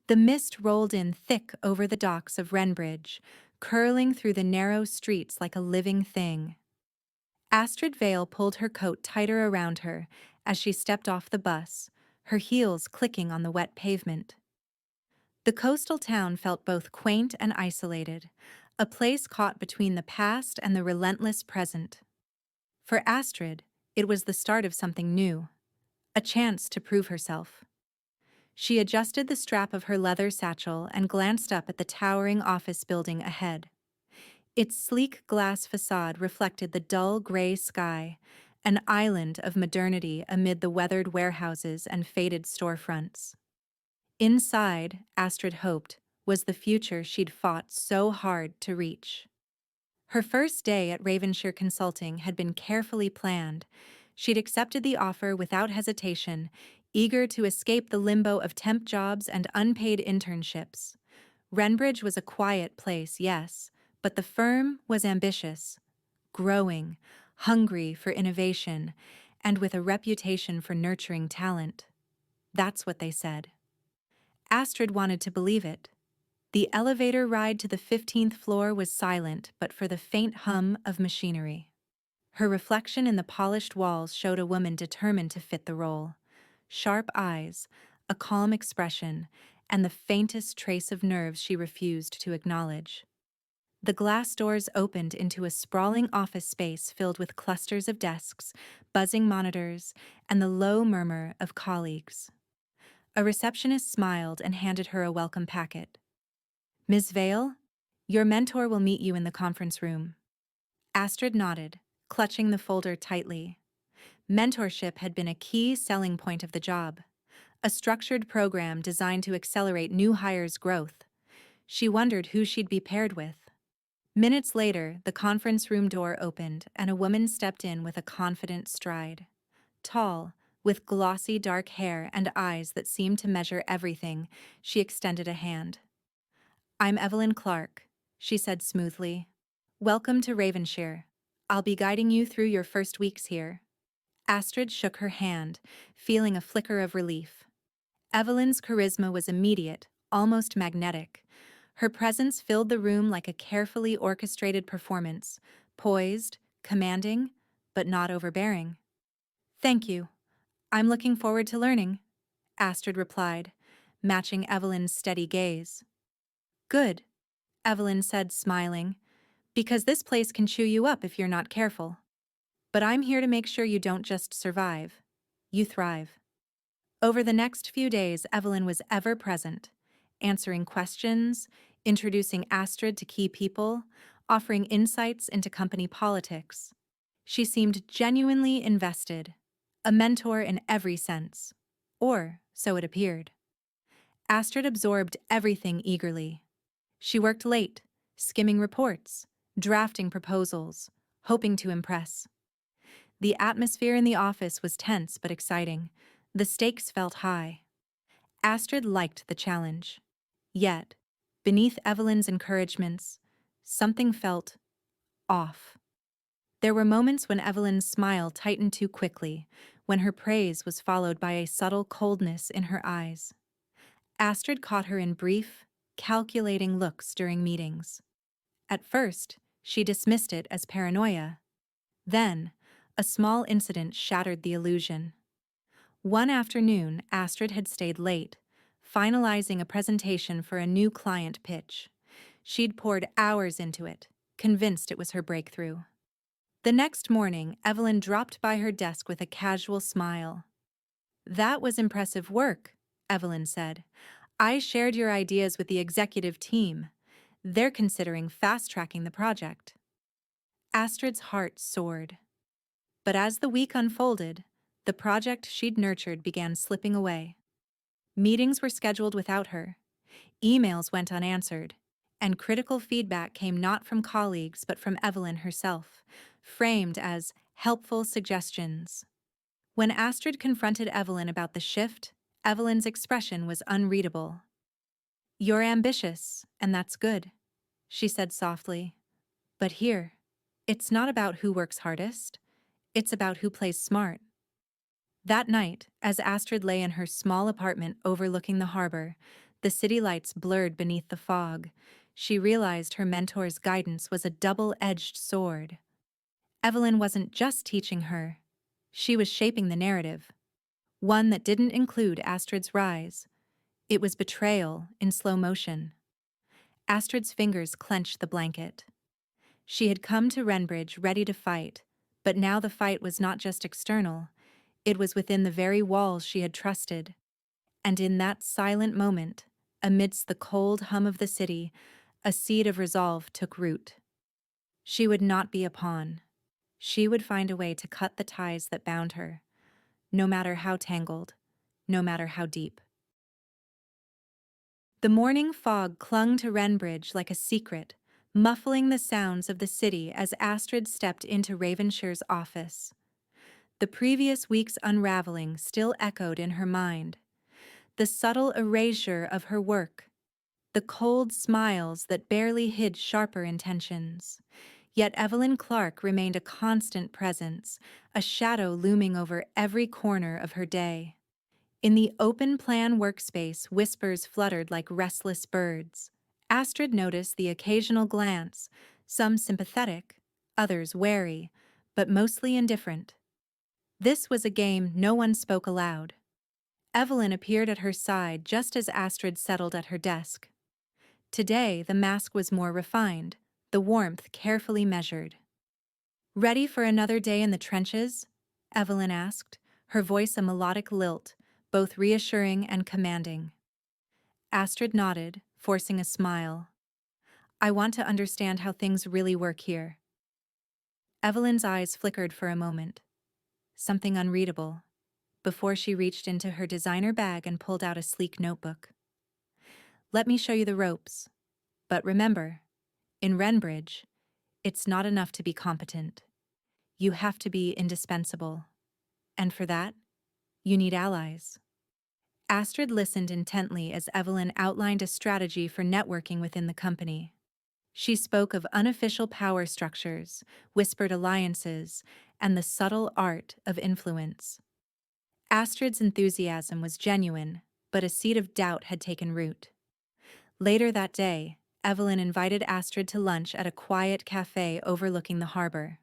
The mist rolled in thick over the docks of Wrenbridge, curling through the narrow streets like a living thing. Astrid Vale pulled her coat tighter around her as she stepped off the bus, her heels clicking on the wet pavement. The coastal town felt both quaint and isolated, a place caught between the past and the relentless present. For Astrid, it was the start of something new, a chance to prove herself. She adjusted the strap of her leather satchel and glanced up at the towering office building ahead. Its sleek glass facade reflected the dull gray sky, an island of modernity amid the weathered warehouses and faded storefronts. Inside, Astrid hoped, was the future she'd fought so hard to reach. Her first day at Ravenshire Consulting had been carefully planned. She'd accepted the offer without hesitation, eager to escape the limbo of temp jobs and unpaid internships. Wrenbridge was a quiet place, yes, but the firm was ambitious, growing, hungry for innovation, and with a reputation for nurturing talent. That's what they said. Astrid wanted to believe it. The elevator ride to the 15th floor was silent but for the faint hum of machinery. Her reflection in the polished walls showed a woman determined to fit the role. Sharp eyes, a calm expression, and the faintest trace of nerves she refused to acknowledge. The glass doors opened into a sprawling office space filled with clusters of desks, buzzing monitors, and the low murmur of colleagues. A receptionist smiled and handed her a welcome packet. "Ms. Vale, your mentor will meet you in the conference room." Astrid nodded, clutching the folder tightly. Mentorship had been a key selling point of the job, a structured program designed to accelerate new hires' growth. She wondered who she'd be paired with. Minutes later, the conference room door opened and a woman stepped in with a confident stride. Tall, with glossy dark hair and eyes that seemed to measure everything, she extended a hand. "I'm Evelyn Clark," she said smoothly. "Welcome to Ravenshire. I'll be guiding you through your first weeks here." Astrid shook her hand, feeling a flicker of relief. Evelyn's charisma was immediate, almost magnetic. Her presence filled the room like a carefully orchestrated performance, poised, commanding, but not overbearing. "Thank you. I'm looking forward to learning," Astrid replied, matching Evelyn's steady gaze. "Good," Evelyn said, smiling, "because this place can chew you up if you're not careful. But I'm here to make sure you don't just survive, you thrive." Over the next few days, Evelyn was ever present, answering questions, introducing Astrid to key people, offering insights into company politics. She seemed genuinely invested, a mentor in every sense, or so it appeared. Astrid absorbed everything eagerly. She worked late, skimming reports, drafting proposals, hoping to impress. The atmosphere in the office was tense but exciting. The stakes felt high. Astrid liked the challenge. Yet, beneath Evelyn's encouragements, something felt off. There were moments when Evelyn's smile tightened too quickly, when her praise was followed by a subtle coldness in her eyes. Astrid caught her in brief, calculating looks during meetings. At first, she dismissed it as paranoia. Then, a small incident shattered the illusion. One afternoon, Astrid had stayed late, finalizing a presentation for a new client pitch. She'd poured hours into it, convinced it was her breakthrough. The next morning, Evelyn dropped by her desk with a casual smile. "That was impressive work," Evelyn said. "I shared your ideas with the executive team. They're considering fast-tracking the project." Astrid's heart soared. But as the week unfolded, the project she'd nurtured began slipping away. Meetings were scheduled without her, emails went unanswered, and critical feedback came not from colleagues but from Evelyn herself, framed as helpful suggestions. When Astrid confronted Evelyn about the shift, Evelyn's expression was unreadable. "You're ambitious, and that's good," she said softly. "But here, it's not about who works hardest, it's about who plays smart." That night, as Astrid lay in her small apartment overlooking the harbor, The city lights blurred beneath the fog. She realized her mentor's guidance was a double-edged sword. Evelyn wasn't just teaching her. She was shaping the narrative. One that didn't include Astrid's rise. It was betrayal in slow motion. Astrid's fingers clenched the blanket. She had come to Wrenbridge ready to fight, but now the fight was not just external, it was within the very walls she had trusted. And in that silent moment, amidst the cold hum of the city, a seed of resolve took root. She would not be a pawn. She would find a way to cut the ties that bound her, no matter how tangled, no matter how deep. The morning fog clung to Wrenbridge like a secret, muffling the sounds of the city as Astrid stepped into Ravenshire's office. The previous week's unraveling still echoed in her mind. The subtle erasure of her work, the cold smiles that barely hid sharper intentions. Yet Evelyn Clark remained a constant presence, a shadow looming over every corner of her day. In the open-plan workspace, whispers fluttered like restless birds. Astrid noticed the occasional glance, some sympathetic, others wary, but mostly indifferent. This was a game no one spoke aloud. Evelyn appeared at her side just as Astrid settled at her desk. Today, the mask was more refined, the warmth carefully measured. "Ready for another day in the trenches?" Evelyn asked, her voice a melodic lilt, both reassuring and commanding. Astrid nodded, forcing a smile. "I want to understand how things really work here." Evelyn's eyes flickered for a moment. Something unreadable, before she reached into her designer bag and pulled out a sleek notebook. "Let me show you the ropes. But remember, in Wrenbridge, it's not enough to be competent. You have to be indispensable. And for that, you need allies." Astrid listened intently as Evelyn outlined a strategy for networking within the company. She spoke of unofficial power structures, whispered alliances, and the subtle art of influence. Astrid's enthusiasm was genuine, but a seed of doubt had taken root. Later that day, Evelyn invited Astrid to lunch at a quiet cafe overlooking the harbor.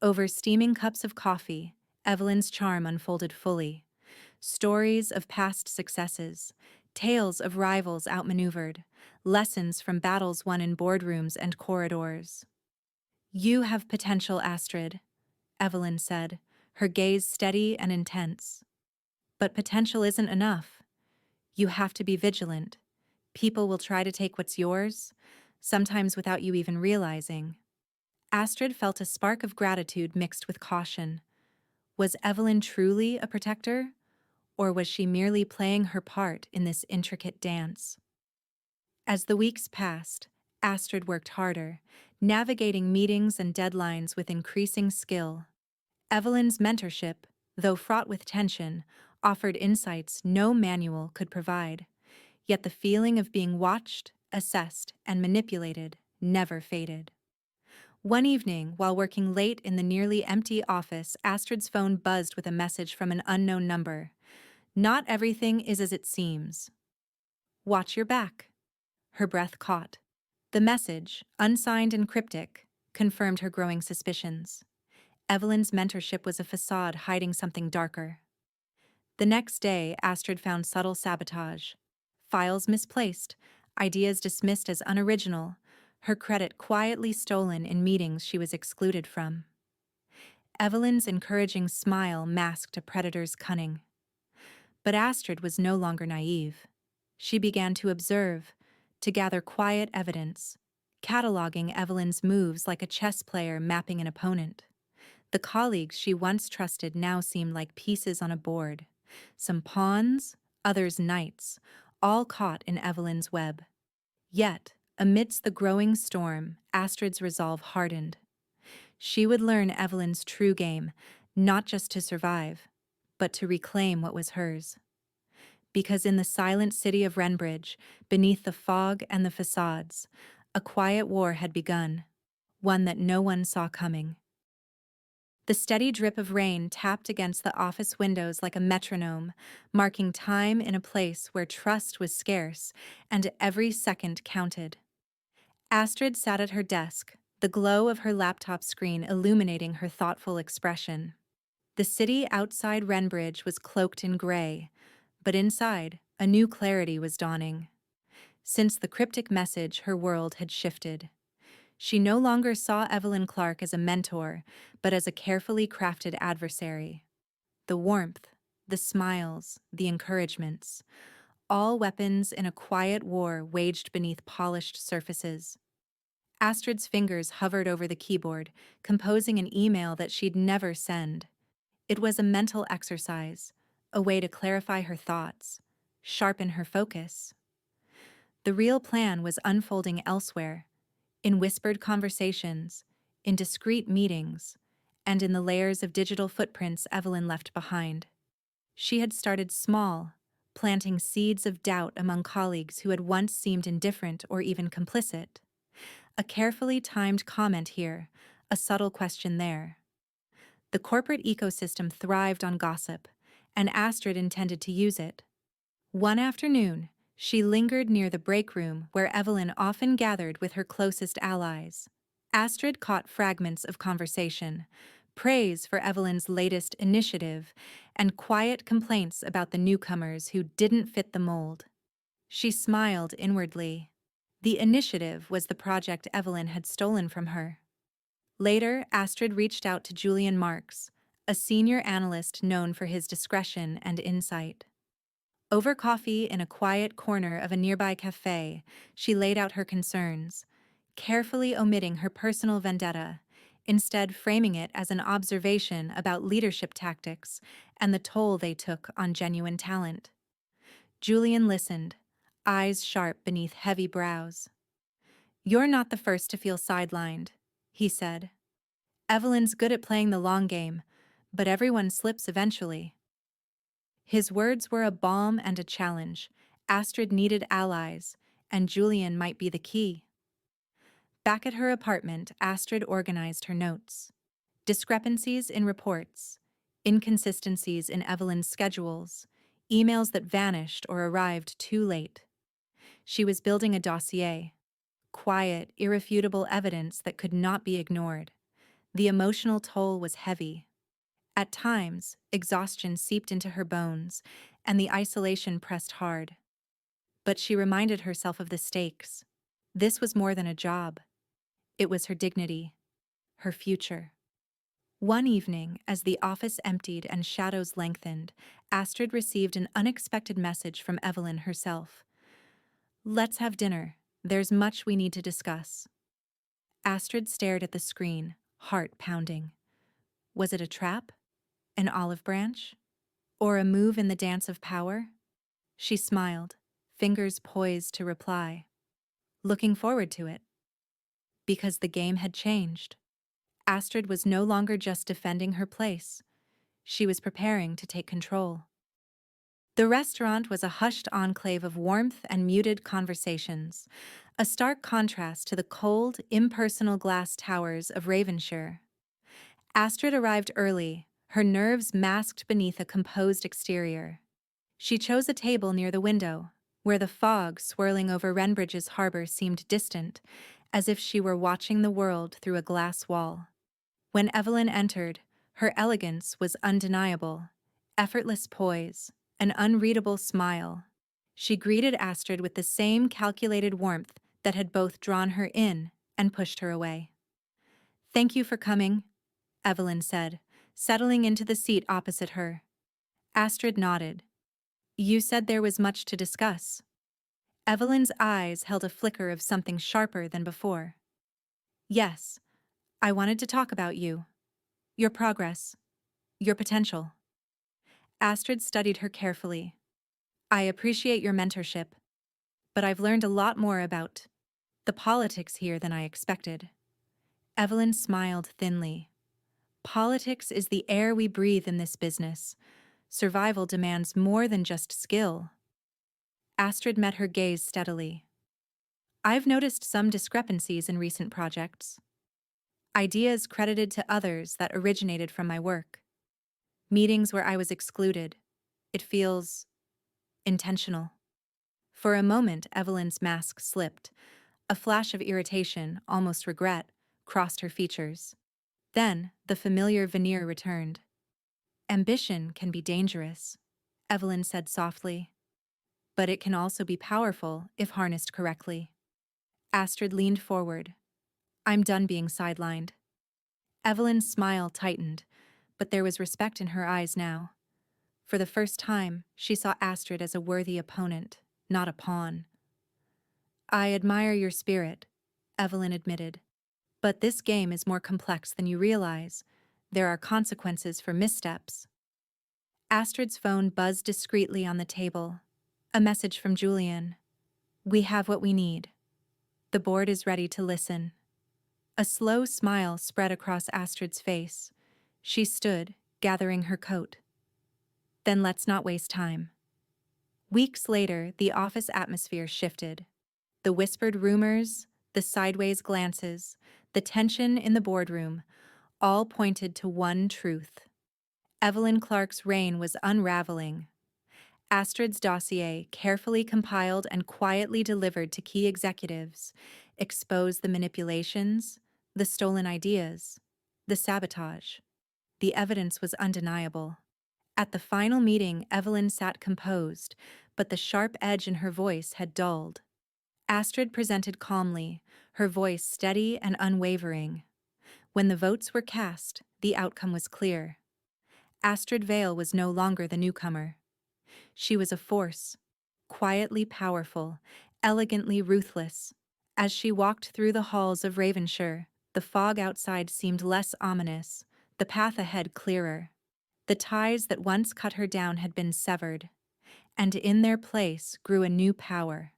Over steaming cups of coffee, Evelyn's charm unfolded fully. Stories of past successes, tales of rivals outmaneuvered, lessons from battles won in boardrooms and corridors. "You have potential, Astrid," Evelyn said, her gaze steady and intense. "But potential isn't enough. You have to be vigilant. People will try to take what's yours, sometimes without you even realizing." Astrid felt a spark of gratitude mixed with caution. Was Evelyn truly a protector? Or was she merely playing her part in this intricate dance? As the weeks passed, Astrid worked harder, navigating meetings and deadlines with increasing skill. Evelyn's mentorship, though fraught with tension, offered insights no manual could provide. Yet the feeling of being watched, assessed, and manipulated never faded. One evening, while working late in the nearly empty office, Astrid's phone buzzed with a message from an unknown number. "Not everything is as it seems. Watch your back." Her breath caught. The message, unsigned and cryptic, confirmed her growing suspicions. Evelyn's mentorship was a facade hiding something darker. The next day, Astrid found subtle sabotage. Files misplaced, ideas dismissed as unoriginal, her credit quietly stolen in meetings she was excluded from. Evelyn's encouraging smile masked a predator's cunning. But Astrid was no longer naive. She began to observe, to gather quiet evidence, cataloging Evelyn's moves like a chess player mapping an opponent. The colleagues she once trusted now seemed like pieces on a board. Some pawns, others knights, all caught in Evelyn's web. Yet, amidst the growing storm, Astrid's resolve hardened. She would learn Evelyn's true game, not just to survive, but to reclaim what was hers. Because in the silent city of Wrenbridge, beneath the fog and the facades, a quiet war had begun, one that no one saw coming. The steady drip of rain tapped against the office windows like a metronome, marking time in a place where trust was scarce and every second counted. Astrid sat at her desk, the glow of her laptop screen illuminating her thoughtful expression. The city outside Wrenbridge was cloaked in gray, but inside, a new clarity was dawning. Since the cryptic message, her world had shifted. She no longer saw Evelyn Clark as a mentor, but as a carefully crafted adversary. The warmth, the smiles, the encouragements, all weapons in a quiet war waged beneath polished surfaces. Astrid's fingers hovered over the keyboard, composing an email that she'd never send. It was a mental exercise, a way to clarify her thoughts, sharpen her focus. The real plan was unfolding elsewhere, in whispered conversations, in discreet meetings, and in the layers of digital footprints Evelyn left behind. She had started small, planting seeds of doubt among colleagues who had once seemed indifferent or even complicit. A carefully timed comment here, a subtle question there. The corporate ecosystem thrived on gossip, and Astrid intended to use it. One afternoon, she lingered near the break room where Evelyn often gathered with her closest allies. Astrid caught fragments of conversation, praise for Evelyn's latest initiative, and quiet complaints about the newcomers who didn't fit the mold. She smiled inwardly. The initiative was the project Evelyn had stolen from her. Later, Astrid reached out to Julian Marks, a senior analyst known for his discretion and insight. Over coffee in a quiet corner of a nearby cafe, she laid out her concerns, carefully omitting her personal vendetta, instead framing it as an observation about leadership tactics and the toll they took on genuine talent. Julian listened, eyes sharp beneath heavy brows. "You're not the first to feel sidelined," he said. "Evelyn's good at playing the long game, but everyone slips eventually." His words were a balm and a challenge. Astrid needed allies, and Julian might be the key. Back at her apartment, Astrid organized her notes. Discrepancies in reports, inconsistencies in Evelyn's schedules, emails that vanished or arrived too late. She was building a dossier. Quiet, irrefutable evidence that could not be ignored. The emotional toll was heavy. At times, exhaustion seeped into her bones, and the isolation pressed hard. But she reminded herself of the stakes. This was more than a job. It was her dignity, her future. One evening, as the office emptied and shadows lengthened, Astrid received an unexpected message from Evelyn herself. "Let's have dinner. There's much we need to discuss." Astrid stared at the screen, heart pounding. Was it a trap? An olive branch? Or a move in the dance of power? She smiled, fingers poised to reply. Looking forward to it. Because the game had changed. Astrid was no longer just defending her place. She was preparing to take control. The restaurant was a hushed enclave of warmth and muted conversations, a stark contrast to the cold, impersonal glass towers of Ravenshire. Astrid arrived early, her nerves masked beneath a composed exterior. She chose a table near the window, where the fog swirling over Wrenbridge's harbor seemed distant, as if she were watching the world through a glass wall. When Evelyn entered, her elegance was undeniable, effortless poise, an unreadable smile. She greeted Astrid with the same calculated warmth that had both drawn her in and pushed her away. "Thank you for coming," Evelyn said, settling into the seat opposite her. Astrid nodded. "You said there was much to discuss." Evelyn's eyes held a flicker of something sharper than before. "Yes, I wanted to talk about you, your progress, your potential." Astrid studied her carefully. "I appreciate your mentorship, but I've learned a lot more about the politics here than I expected." Evelyn smiled thinly. "Politics is the air we breathe in this business. Survival demands more than just skill." Astrid met her gaze steadily. "I've noticed some discrepancies in recent projects." Ideas credited to others that originated from my work. Meetings where I was excluded. It feels intentional. For a moment, Evelyn's mask slipped. A flash of irritation, almost regret, crossed her features. Then, the familiar veneer returned. Ambition can be dangerous, Evelyn said softly. But it can also be powerful if harnessed correctly. Astrid leaned forward. I'm done being sidelined. Evelyn's smile tightened, but there was respect in her eyes now. For the first time, she saw Astrid as a worthy opponent, not a pawn. I admire your spirit, Evelyn admitted. But this game is more complex than you realize. There are consequences for missteps. Astrid's phone buzzed discreetly on the table. A message from Julian. We have what we need. The board is ready to listen. A slow smile spread across Astrid's face. She stood, gathering her coat. Then let's not waste time. Weeks later, the office atmosphere shifted. The whispered rumors, the sideways glances, the tension in the boardroom, all pointed to one truth. Evelyn Clark's reign was unraveling. Astrid's dossier, carefully compiled and quietly delivered to key executives, exposed the manipulations, the stolen ideas, the sabotage. The evidence was undeniable. At the final meeting, Evelyn sat composed, but the sharp edge in her voice had dulled. Astrid presented calmly, her voice steady and unwavering. When the votes were cast, the outcome was clear. Astrid Vale was no longer the newcomer. She was a force, quietly powerful, elegantly ruthless. As she walked through the halls of Ravenshire, the fog outside seemed less ominous, the path ahead clearer. The ties that once cut her down had been severed, and in their place grew a new power,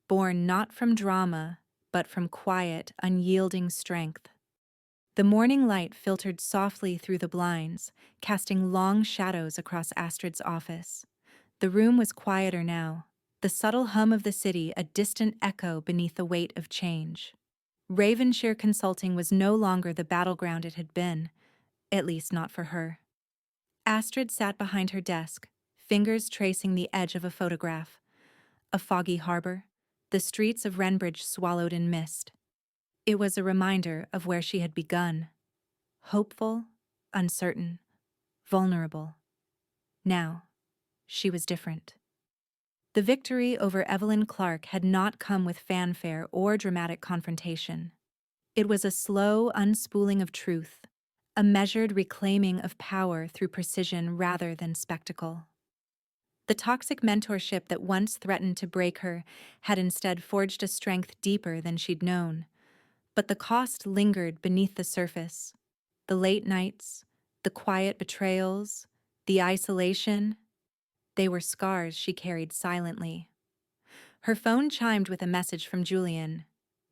born not from drama, but from quiet, unyielding strength. The morning light filtered softly through the blinds, casting long shadows across Astrid's office. The room was quieter now, the subtle hum of the city a distant echo beneath the weight of change. Ravenshire Consulting was no longer the battleground it had been, at least not for her. Astrid sat behind her desk, fingers tracing the edge of a photograph. A foggy harbor, the streets of Wrenbridge swallowed in mist. It was a reminder of where she had begun. Hopeful, uncertain, vulnerable. Now, she was different. The victory over Evelyn Clark had not come with fanfare or dramatic confrontation. It was a slow unspooling of truth, a measured reclaiming of power through precision rather than spectacle. The toxic mentorship that once threatened to break her had instead forged a strength deeper than she'd known. But the cost lingered beneath the surface. The late nights, the quiet betrayals, the isolation, they were scars she carried silently. Her phone chimed with a message from Julian.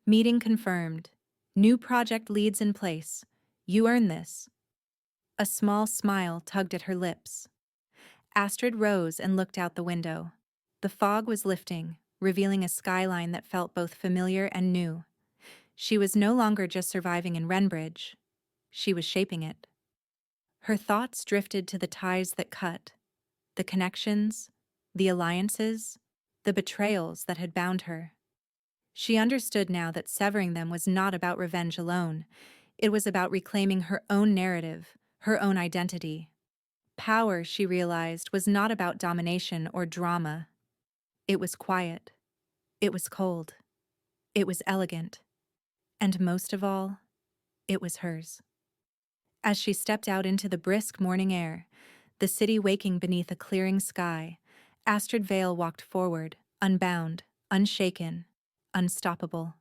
Meeting confirmed. New project leads in place. You earned this. A small smile tugged at her lips. Astrid rose and looked out the window. The fog was lifting, revealing a skyline that felt both familiar and new. She was no longer just surviving in Wrenbridge. She was shaping it. Her thoughts drifted to the ties that cut, the connections, the alliances, the betrayals that had bound her. She understood now that severing them was not about revenge alone. It was about reclaiming her own narrative, her own identity. Power, she realized, was not about domination or drama. It was quiet. It was cold. It was elegant. And most of all, it was hers. As she stepped out into the brisk morning air, the city waking beneath a clearing sky, Astrid Vale walked forward, unbound, unshaken, unstoppable.